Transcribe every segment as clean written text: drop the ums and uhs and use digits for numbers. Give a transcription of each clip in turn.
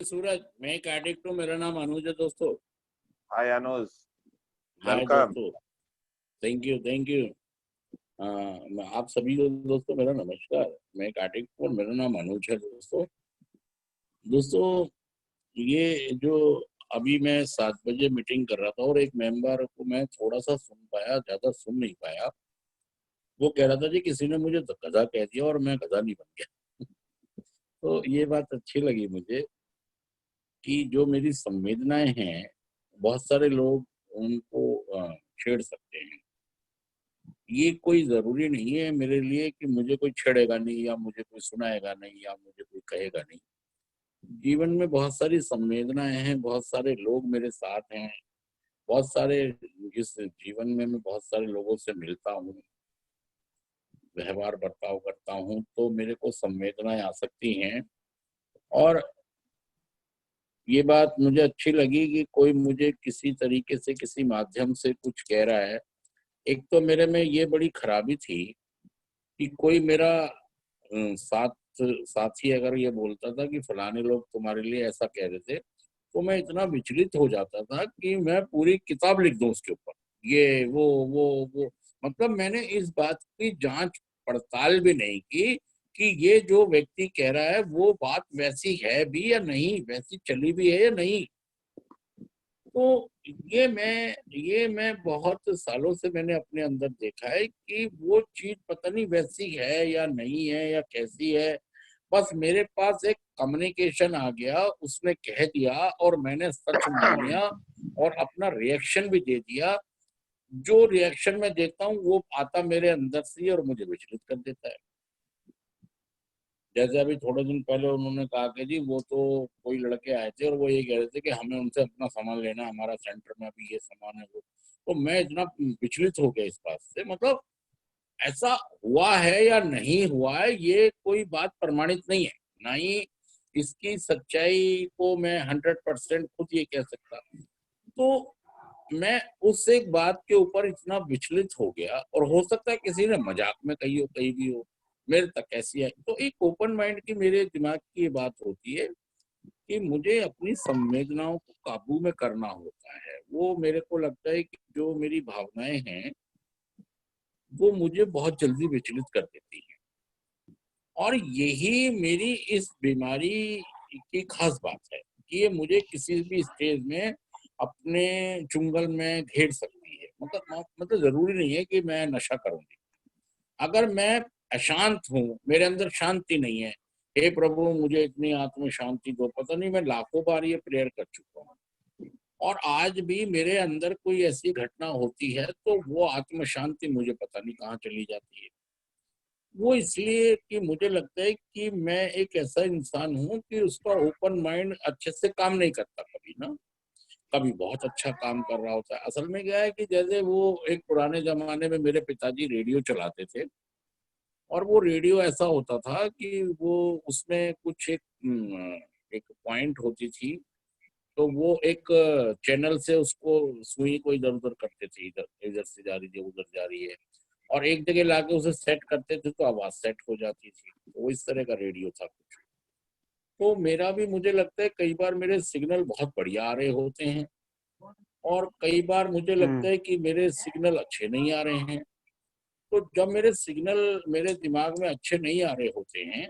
सूरज, मैं एक एडिक्ट हूँ। मेरा नाम अनुज है दोस्तों। हाय अनुज, हाय वेलकम। दोस्तों। Thank you thank you. आप सभी को दोस्तों मेरा नमस्कार। मैं एक एडिक्ट हूँ और मेरा नाम अनुज है दोस्तों। दोस्तों, ये जो अभी मैं 7 बजे मीटिंग कर रहा था और एक मेंबर को मैं थोड़ा सा सुन पाया, ज्यादा सुन नहीं पाया। वो कह रहा था जी किसी ने मुझे गधा कह दिया और मैं गधा नहीं बन गया। तो ये बात अच्छी लगी मुझे कि जो मेरी संवेदनाएं हैं, बहुत सारे लोग उनको छेड़ सकते हैं। ये कोई जरूरी नहीं है मेरे लिए कि मुझे कोई छेड़ेगा नहीं या मुझे कोई सुनाएगा नहीं या मुझे कोई कहेगा नहीं। जीवन में बहुत सारी संवेदनाएं हैं, बहुत सारे लोग मेरे साथ हैं, बहुत सारे इस जीवन में मैं बहुत सारे लोगों से मिलता हूँ, व्यवहार बर्ताव करता हूँ, तो मेरे को संवेदनाएं आ सकती हैं। और ये बात मुझे अच्छी लगी कि कोई मुझे किसी तरीके से किसी माध्यम से कुछ कह रहा है। एक तो मेरे में ये बड़ी खराबी थी कि कोई मेरा साथ साथी अगर ये बोलता था कि फलाने लोग तुम्हारे लिए ऐसा कह रहे थे, तो मैं इतना विचलित हो जाता था कि मैं पूरी किताब लिख दूं उसके ऊपर। ये वो मतलब मैंने इस बात की जांच पड़ताल भी नहीं की कि ये जो व्यक्ति कह रहा है वो बात वैसी है भी या नहीं, वैसी चली भी है या नहीं। तो ये मैं बहुत सालों से मैंने अपने अंदर देखा है कि वो चीज पता नहीं वैसी है या नहीं है या कैसी है। बस मेरे पास एक कम्युनिकेशन आ गया, उसने कह दिया और मैंने सच मान लिया और अपना रिएक्शन भी दे दिया। जो रिएक्शन मैं देखता हूँ वो आता मेरे अंदर से ही और मुझे विचलित कर देता है। जैसे अभी थोड़े दिन पहले उन्होंने कहा कि जी वो तो कोई लड़के आए थे और वो ये कह रहे थे कि हमें उनसे अपना सामान लेना है, हमारा सेंटर में अभी ये सामान है वो। तो मैं इतना विचलित हो गया इस बात से। मतलब ऐसा हुआ है या नहीं हुआ है ये कोई बात प्रमाणित नहीं है, ना ही इसकी सच्चाई को मैं 100% खुद ये कह सकता। तो मैं उस एक बात के ऊपर इतना विचलित हो गया, और हो सकता है किसी ने मजाक में कही हो, कहीं भी हो, मेरे तक ऐसी है। तो एक ओपन माइंड की मेरे दिमाग की ये बात होती है कि मुझे अपनी संवेदनाओं को काबू में करना होता है। वो मेरे को लगता है कि जो मेरी भावनाएं हैं वो मुझे बहुत जल्दी विचलित कर देती है। और यही मेरी इस बीमारी की खास बात है कि ये मुझे किसी भी स्टेज में अपने चुंगल में घेर सकती है। मतलब जरूरी नहीं है कि मैं नशा करूंगी। अगर मैं अशांत हूँ, मेरे अंदर शांति नहीं है, हे प्रभु मुझे इतनी आत्म शांति दो, पता नहीं मैं लाखों बार ये प्रेयर कर चुका हूँ, और आज भी मेरे अंदर कोई ऐसी घटना होती है तो वो आत्म शांति मुझे पता नहीं कहाँ चली जाती है। वो इसलिए कि मुझे लगता है कि मैं एक ऐसा इंसान हूँ कि उसका ओपन माइंड अच्छे से काम नहीं करता कभी ना। कभी बहुत अच्छा काम कर रहा होता है। असल में क्या है कि जैसे वो एक पुराने जमाने में मेरे पिताजी रेडियो चलाते थे, और वो रेडियो ऐसा होता था कि वो उसमें कुछ एक पॉइंट होती थी। तो वो एक चैनल से उसको सुई को इधर उधर करते थे, इधर इधर से जा रही है उधर जा रही है, और एक जगह लाके उसे सेट करते थे तो आवाज सेट हो जाती थी। तो वो इस तरह का रेडियो था कुछ। तो मेरा भी मुझे लगता है कई बार मेरे सिग्नल बहुत बढ़िया आ रहे होते हैं और कई बार मुझे लगता हम्म। है कि मेरे सिग्नल अच्छे नहीं आ रहे हैं। तो जब मेरे सिग्नल मेरे दिमाग में अच्छे नहीं आ रहे होते हैं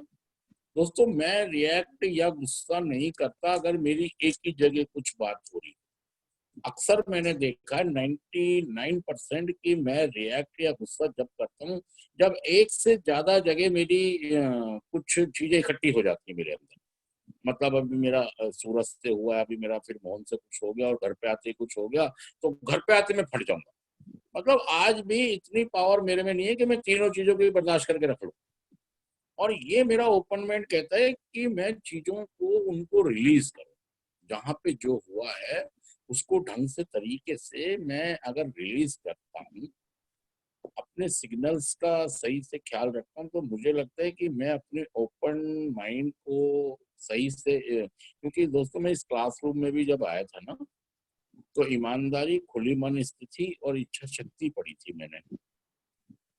दोस्तों, मैं रिएक्ट या गुस्सा नहीं करता अगर मेरी एक ही जगह कुछ बात हो रही। अक्सर मैंने देखा है 99% की मैं रिएक्ट या गुस्सा जब करता हूँ जब एक से ज्यादा जगह मेरी कुछ चीजें इकट्ठी हो जाती है मेरे अंदर। मतलब अभी मेरा सूरज से हुआ, अभी मेरा फिर मोहन से कुछ हो गया और घर पे आते ही कुछ हो गया, तो घर पे आते मैं फट जाऊंगा। मतलब आज भी इतनी पावर मेरे में नहीं है कि मैं तीनों चीजों को भी बर्दाश्त करके रख लूं। और ये मेरा ओपन माइंड कहता है कि मैं चीजों को उनको रिलीज करूं। जहां पे जो हुआ है उसको ढंग से तरीके से मैं अगर रिलीज करता हूँ, अपने सिग्नल्स का सही से ख्याल रखता हूँ, तो मुझे लगता है कि मैं अपने ओपन माइंड को सही से क्योंकि दोस्तों मैं इस क्लासरूम में भी जब आया था ना, तो ईमानदारी, खुली मन स्थिति और इच्छा शक्ति पढ़ी थी मैंने।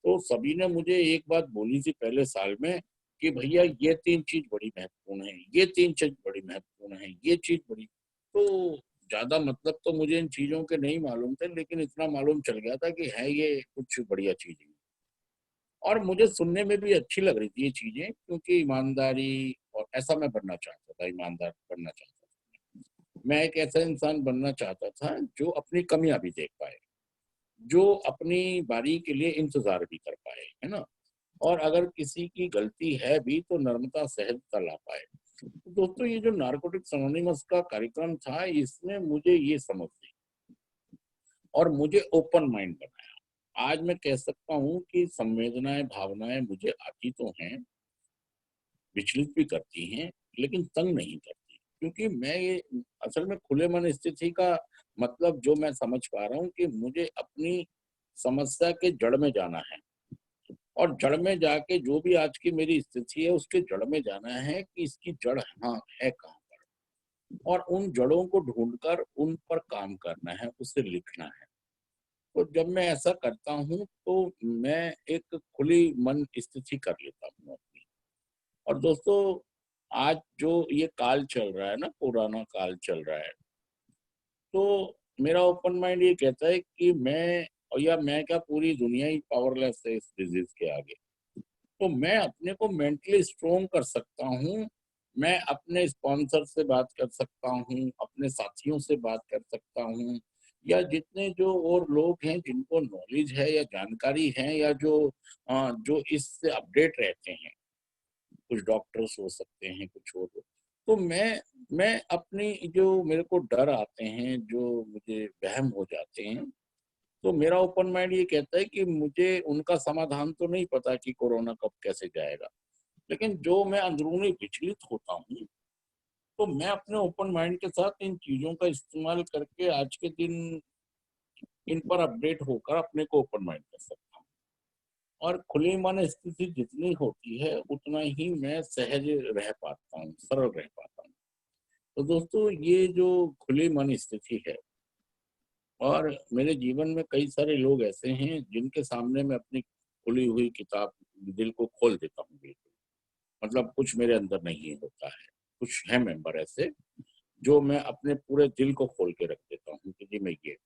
तो सभी ने मुझे एक बात बोली थी पहले साल में कि भैया ये 3 चीज बड़ी महत्वपूर्ण है, ये 3 चीज बड़ी महत्वपूर्ण है, ये चीज बड़ी। तो ज्यादा मतलब तो मुझे इन चीजों के नहीं मालूम थे, लेकिन इतना मालूम चल गया था कि है ये कुछ बढ़िया चीजें, और मुझे सुनने में भी अच्छी लग रही थी ये चीजें, क्योंकि ईमानदारी, और ऐसा मैं बनना चाहता था, ईमानदार बनना चाहता था। मैं एक ऐसा इंसान बनना चाहता था जो अपनी कमियां भी देख पाए, जो अपनी बारी के लिए इंतजार भी कर पाए, है ना। और अगर किसी की गलती है भी तो नर्मता सहजता ला पाए। तो दोस्तों, ये जो नारकोटिक्स अनोनिमस का कार्यक्रम था, इसने मुझे ये समझ दी और मुझे ओपन माइंड बनाया। आज मैं कह सकता हूँ कि संवेदनाएं, भावनाएं मुझे आती तो हैं, विचलित भी करती हैं, लेकिन तंग नहीं करती, क्योंकि मैं ये असल में खुले मन स्थिति का मतलब जो मैं समझ पा रहा हूँ कि मुझे अपनी समस्या के जड़ में जाना है, और जड़ में जाके जो भी आज की मेरी स्थिति है उसके जड़ में जाना है कि इसकी जड़ हाँ है कहाँ पर, और उन जड़ों को ढूंढकर उन पर काम करना है, उसे लिखना है। तो जब मैं ऐसा करता हूँ तो मैं एक खुली मन स्थिति कर लेता हूँ अपनी। और दोस्तों, आज जो ये काल चल रहा है ना, पुराना काल चल रहा है, तो मेरा ओपन माइंड ये कहता है कि मैं, और या मैं क्या, पूरी दुनिया ही पावरलेस है इस डिजीज के आगे। तो मैं अपने को मेंटली स्ट्रोंग कर सकता हूँ, मैं अपने स्पॉन्सर से बात कर सकता हूँ, अपने साथियों से बात कर सकता हूँ, या जितने जो और लोग हैं जिनको नॉलेज है या जानकारी है, या जो इससे अपडेट रहते हैं, कुछ डॉक्टर्स हो सकते हैं, कुछ और तो मैं अपनी जो मेरे को डर आते हैं, जो मुझे वहम हो जाते हैं, तो मेरा ओपन माइंड ये कहता है कि मुझे उनका समाधान तो नहीं पता कि कोरोना कब कैसे जाएगा, लेकिन जो मैं अंदरूनी विचलित होता हूँ, तो मैं अपने ओपन माइंड के साथ इन चीजों का इस्तेमाल करके आज के दिन इन पर अपडेट होकर अपने को ओपन माइंड कर सकता हूँ। और खुली मन स्थिति जितनी होती है उतना ही मैं सहज रह पाता हूँ, सरल रह पाता हूँ। तो दोस्तों, ये जो खुली मन स्थिति है, और मेरे जीवन में कई सारे लोग ऐसे हैं जिनके सामने मैं अपनी खुली हुई किताब, दिल को खोल देता हूँ बिल्कुल। मतलब कुछ मेरे अंदर नहीं होता है, कुछ है मेंबर ऐसे जो मैं अपने पूरे दिल को खोल के रख देता हूँ कि जी मैं ये,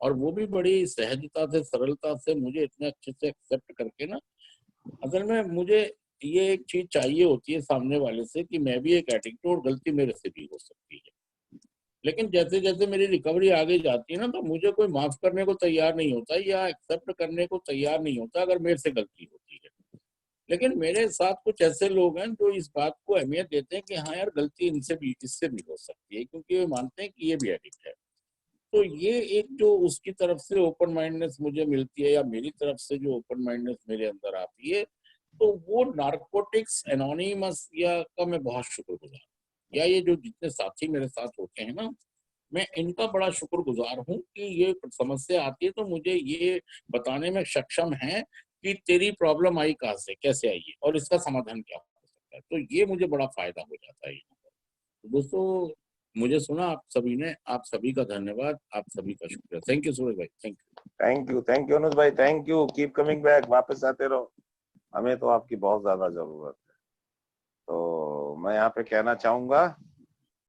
और वो भी बड़ी सहजता से, सरलता से मुझे इतने अच्छे से एक्सेप्ट करके ना। असल में मुझे ये एक चीज चाहिए होती है सामने वाले से कि मैं भी एक एडिक्ट हूँ और गलती मेरे से भी हो सकती है, लेकिन जैसे जैसे मेरी रिकवरी आगे जाती है ना, तो मुझे कोई माफ करने को तैयार नहीं होता या एक्सेप्ट करने को तैयार नहीं होता अगर मेरे से गलती होती है। लेकिन मेरे साथ कुछ ऐसे लोग हैं जो इस बात को अहमियत देते हैं कि हाँ यार, गलती इनसे भी, इससे भी हो सकती है, क्योंकि वे मानते हैं कि ये भी एडिक्ट है। तो ये एक जो उसकी तरफ से ओपन माइंडनेस मुझे मिलती है, या मेरी तरफ से जो ओपन माइंडनेस मेरे अंदर आती है, तो वो नारकोटिक्स एनोनिमस या का मैं बहुत शुक्रगुजार हूँ। या ये जो जितने साथी मेरे साथ होते हैं ना, मैं इनका बड़ा शुक्रगुजार हूँ कि ये समस्या आती है तो मुझे ये बताने में सक्षम है कि तेरी प्रॉब्लम आई कहाँ से, कैसे आई है, और इसका समाधान क्या हो सकता है। तो ये मुझे बड़ा फायदा हो जाता है यहाँ पर। तो दोस्तों, मुझे सुना आप सभी ने, आप सभी का धन्यवाद, आप सभी का शुक्रिया। थैंक यू सूरज भाई, थैंक यू। थैंक यू अनुज भाई, thank you. Keep coming back, वापस आते रहो, हमें तो आपकी बहुत ज्यादा जरूरत है। तो मैं यहाँ पे कहना चाहूंगा